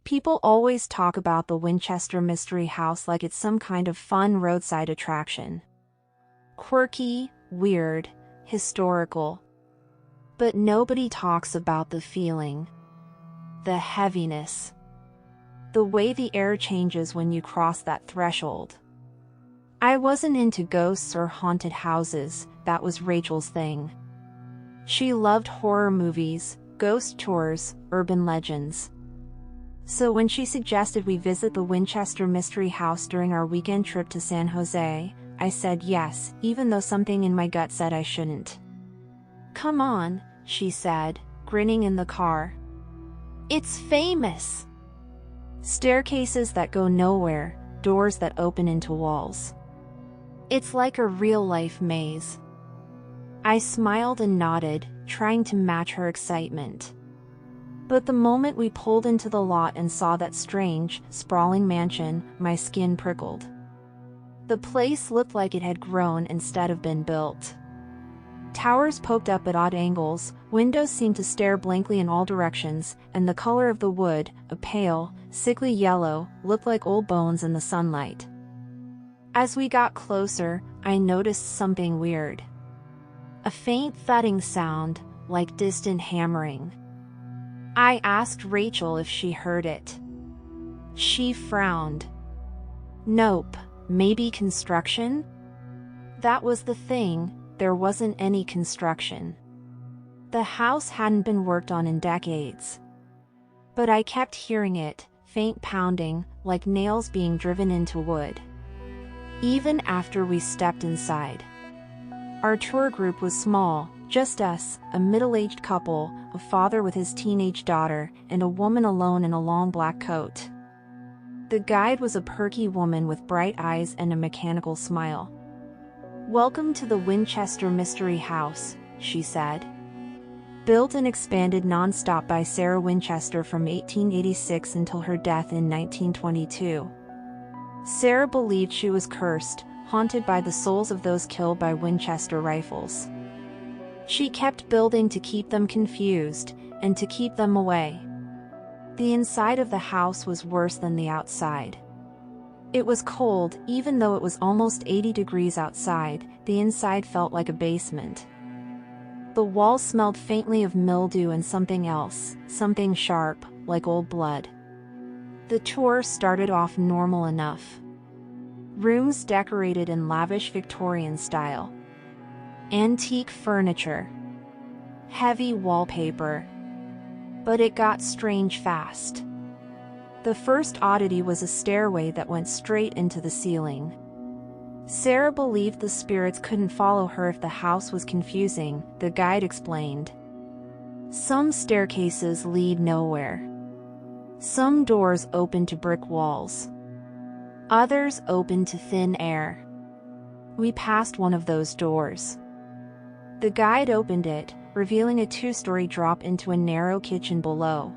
People always talk about the Winchester Mystery House like it's some kind of fun roadside attraction. Quirky, weird, historical. But nobody talks about the feeling. The heaviness. The way the air changes when you cross that threshold. I wasn't into ghosts or haunted houses, that was Rachel's thing. She loved horror movies, ghost tours, urban legends. So when she suggested we visit the Winchester Mystery House during our weekend trip to San Jose, I said yes, even though something in my gut said I shouldn't. "Come on," she said, grinning in the car. "It's famous. Staircases that go nowhere, doors that open into walls. It's like a real-life maze." I smiled and nodded, trying to match her excitement. But the moment we pulled into the lot and saw that strange, sprawling mansion, my skin prickled. The place looked like it had grown instead of been built. Towers poked up at odd angles, windows seemed to stare blankly in all directions, and the color of the wood, a pale, sickly yellow, looked like old bones in the sunlight. As we got closer, I noticed something weird. A faint thudding sound, like distant hammering. I asked Rachel if she heard it. She frowned. "Nope, maybe construction?" That was the thing, there wasn't any construction. The house hadn't been worked on in decades. But I kept hearing it, faint pounding, like nails being driven into wood. Even after we stepped inside. Our tour group was small, just us, a middle-aged couple, a father with his teenage daughter, and a woman alone in a long black coat. The guide was a perky woman with bright eyes and a mechanical smile. "Welcome to the Winchester Mystery House," she said. Built and expanded non-stop by Sarah Winchester from 1886 until her death in 1922. Sarah believed she was cursed, haunted by the souls of those killed by Winchester rifles. She kept building to keep them confused, and to keep them away. The inside of the house was worse than the outside. It was cold, even though it was almost 80 degrees outside, the inside felt like a basement. The walls smelled faintly of mildew and something else, something sharp, like old blood. The tour started off normal enough. Rooms decorated in lavish Victorian style. Antique furniture. Heavy wallpaper. But it got strange fast. The first oddity was a stairway that went straight into the ceiling. Sarah believed the spirits couldn't follow her if the house was confusing, the guide explained. Some staircases lead nowhere. Some doors open to brick walls. Others open to thin air. We passed one of those doors. The guide opened it, revealing a two-story drop into a narrow kitchen below.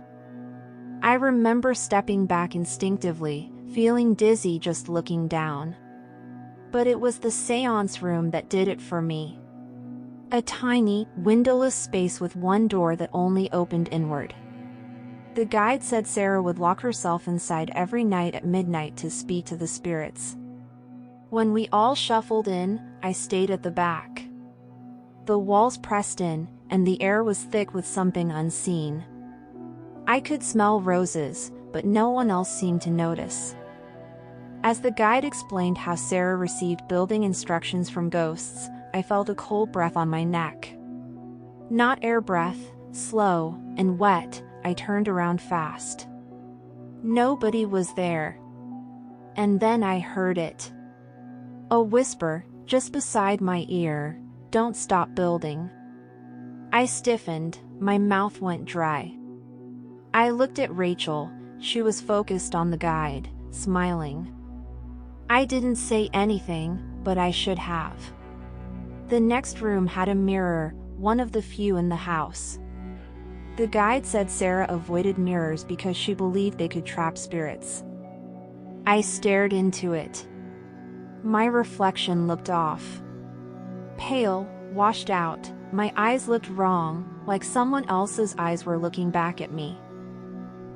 I remember stepping back instinctively, feeling dizzy just looking down. But it was the seance room that did it for me. A tiny, windowless space with one door that only opened inward. The guide said Sarah would lock herself inside every night at midnight to speak to the spirits. When we all shuffled in, I stayed at the back. The walls pressed in, and the air was thick with something unseen. I could smell roses, but no one else seemed to notice. As the guide explained how Sarah received building instructions from ghosts, I felt a cold breath on my neck. Not air breath, slow and wet. I turned around fast. Nobody was there. And then I heard it. A whisper, just beside my ear, "Don't stop building." I stiffened, my mouth went dry. I looked at Rachel, she was focused on the guide, smiling. I didn't say anything, but I should have. The next room had a mirror, one of the few in the house. The guide said Sarah avoided mirrors because she believed they could trap spirits. I stared into it. My reflection looked off. Pale, washed out, my eyes looked wrong, like someone else's eyes were looking back at me.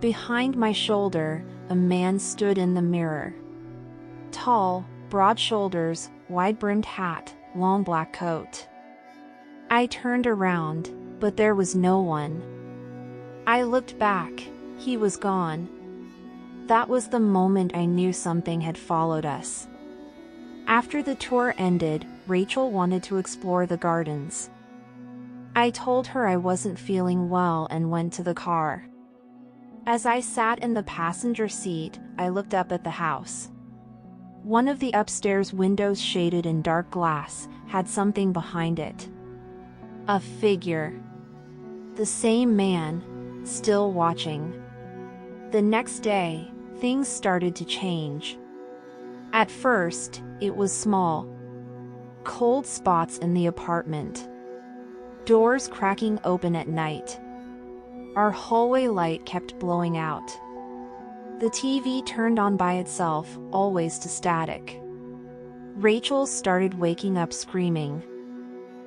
Behind my shoulder, a man stood in the mirror. Tall, broad shoulders, wide-brimmed hat, long black coat. I turned around, but there was no one. I looked back. He was gone. That was the moment I knew something had followed us. After the tour ended, Rachel wanted to explore the gardens. I told her I wasn't feeling well and went to the car. As I sat in the passenger seat, I looked up at the house. One of the upstairs windows, shaded in dark glass, had something behind it. A figure. The same man, still watching. The next day, things started to change. At first, it was small. Cold spots in the apartment. Doors cracking open at night. Our hallway light kept blowing out. The TV turned on by itself, always to static. Rachel started waking up screaming.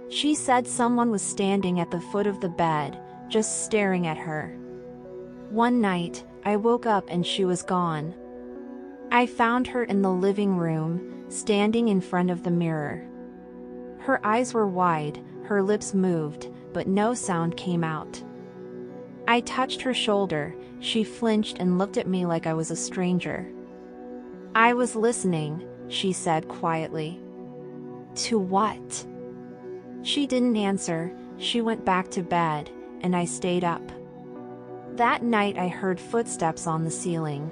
She said someone was standing at the foot of the bed, just staring at her. One night, I woke up and she was gone. I found her in the living room, standing in front of the mirror. Her eyes were wide, her lips moved, but no sound came out. I touched her shoulder. She flinched and looked at me like I was a stranger. "I was listening," she said quietly. "To what?" She didn't answer. She went back to bed, and I stayed up. That night I heard footsteps on the ceiling.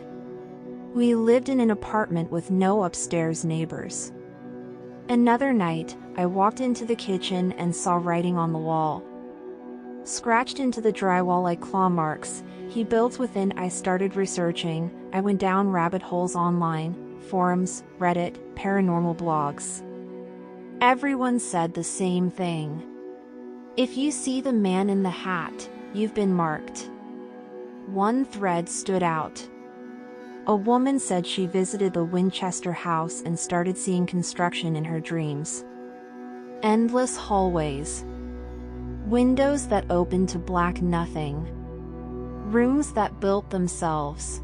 We lived in an apartment with no upstairs neighbors. Another night, I walked into the kitchen and saw writing on the wall. Scratched into the drywall like claw marks. He builds within. I started researching. I went down rabbit holes online, forums, Reddit, paranormal blogs. Everyone said the same thing. If you see the man in the hat, you've been marked. One thread stood out. A woman said she visited the Winchester house and started seeing construction in her dreams. Endless hallways. Windows that opened to black nothing. Rooms that built themselves.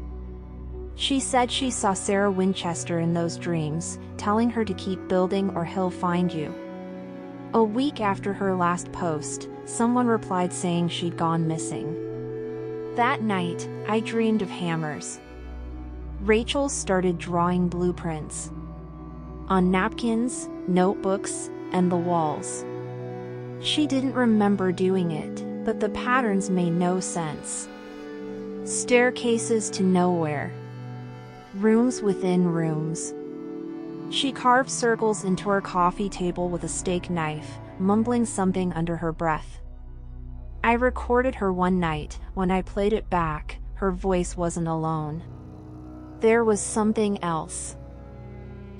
She said she saw Sarah Winchester in those dreams, telling her to keep building or he'll find you. A week after her last post, someone replied saying she'd gone missing. That night, I dreamed of hammers. Rachel started drawing blueprints. On napkins, notebooks, and the walls. She didn't remember doing it, but the patterns made no sense. Staircases to nowhere. Rooms within rooms. She carved circles into her coffee table with a steak knife, mumbling something under her breath. I recorded her one night. When I played it back, her voice wasn't alone. There was something else.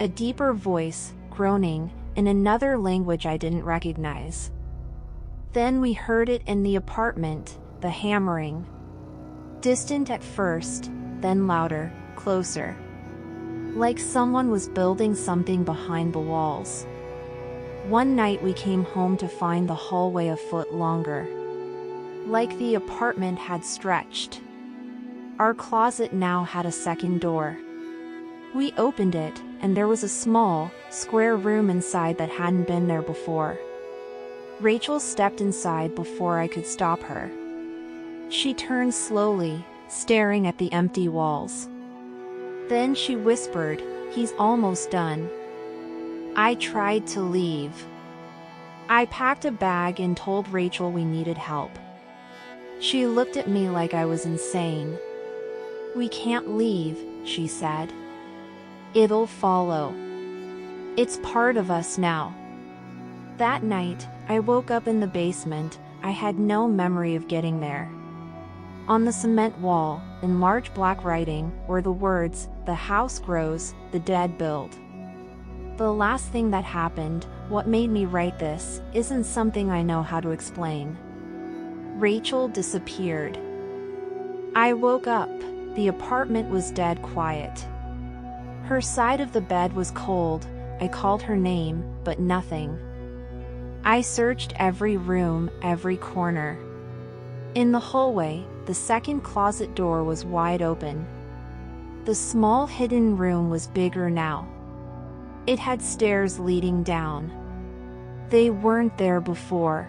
A deeper voice, groaning, in another language I didn't recognize. Then we heard it in the apartment, the hammering. Distant at first, then louder, closer. Like someone was building something behind the walls. One night we came home to find the hallway a foot longer. Like the apartment had stretched. Our closet now had a second door. We opened it, and there was a small, square room inside that hadn't been there before. Rachel stepped inside before I could stop her. She turned slowly, staring at the empty walls. Then she whispered, "He's almost done." I tried to leave. I packed a bag and told Rachel we needed help. She looked at me like I was insane. "We can't leave," she said. "It'll follow. It's part of us now." That night, I woke up in the basement. I had no memory of getting there. On the cement wall, in large black writing, were the words, "The house grows, the dead build." The last thing that happened, what made me write this, isn't something I know how to explain. Rachel disappeared. I woke up. The apartment was dead quiet. Her side of the bed was cold. I called her name, but nothing. I searched every room, every corner. In the hallway, the second closet door was wide open. The small hidden room was bigger now. It had stairs leading down. They weren't there before.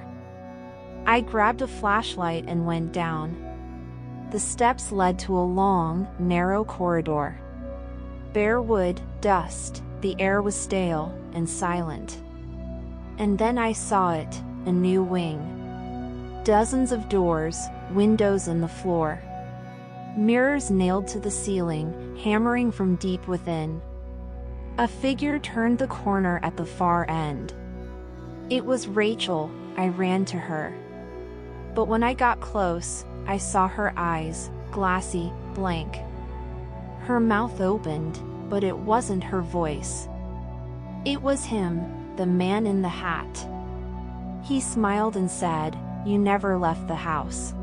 I grabbed a flashlight and went down. The steps led to a long, narrow corridor. Bare wood, dust, the air was stale and silent. And then I saw it, a new wing. Dozens of doors, windows in the floor. Mirrors nailed to the ceiling, hammering from deep within. A figure turned the corner at the far end. It was Rachel. I ran to her. But when I got close, I saw her eyes, glassy, blank. Her mouth opened, but it wasn't her voice. It was him, the man in the hat. He smiled and said, "You never left the house."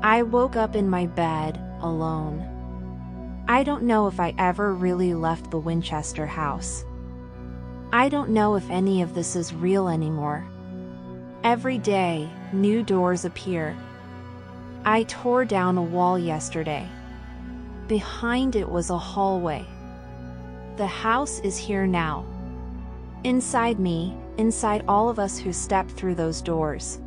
I woke up in my bed, alone. I don't know if I ever really left the Winchester house. I don't know if any of this is real anymore. Every day, new doors appear. I tore down a wall yesterday. Behind it was a hallway. The house is here now. Inside me, inside all of us who stepped through those doors.